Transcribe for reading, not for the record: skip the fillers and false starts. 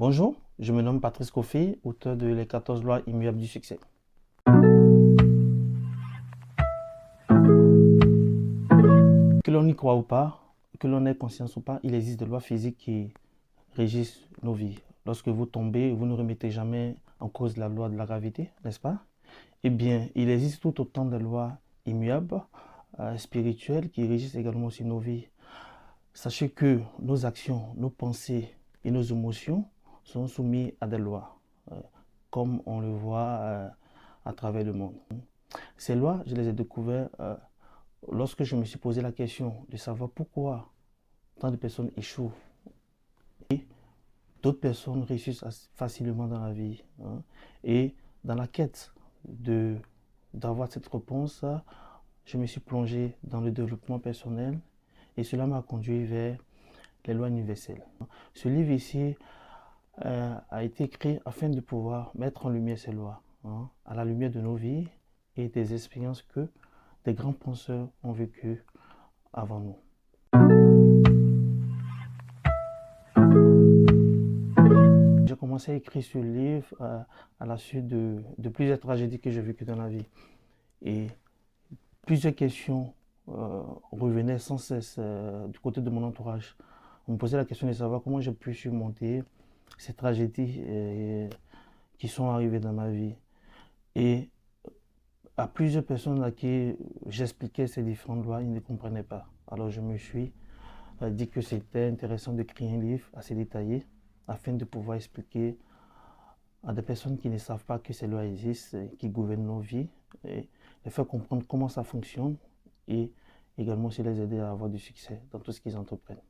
Bonjour, je me nomme Patrice Kofi, auteur de Les 14 lois immuables du succès. Que l'on y croit ou pas, que l'on ait conscience ou pas, il existe des lois physiques qui régissent nos vies. Lorsque vous tombez, vous ne remettez jamais en cause la loi de la gravité, n'est-ce pas? Eh bien, il existe tout autant de lois immuables, spirituelles, qui régissent également aussi nos vies. Sachez que nos actions, nos pensées et nos émotions sont soumises à des lois, comme on le voit à travers le monde. Ces lois, je les ai découvertes lorsque je me suis posé la question de savoir pourquoi tant de personnes échouent et d'autres personnes réussissent facilement dans la vie. Et dans la quête d'avoir cette réponse, je me suis plongé dans le développement personnel et cela m'a conduit vers les lois universelles. Ce livre ici a été écrit afin de pouvoir mettre en lumière ces lois, à la lumière de nos vies et des expériences que des grands penseurs ont vécues avant nous. J'ai commencé à écrire ce livre à la suite de plusieurs tragédies que j'ai vécues dans la vie. Et plusieurs questions revenaient sans cesse du côté de mon entourage. On me posait la question de savoir comment j'ai pu surmonter ces tragédies qui sont arrivées dans ma vie. Et à plusieurs personnes à qui j'expliquais ces différentes lois, ils ne comprenaient pas. Alors je me suis dit que c'était intéressant d'écrire un livre assez détaillé afin de pouvoir expliquer à des personnes qui ne savent pas que ces lois existent, qui gouvernent nos vies, et les faire comprendre comment ça fonctionne et également aussi les aider à avoir du succès dans tout ce qu'ils entreprennent.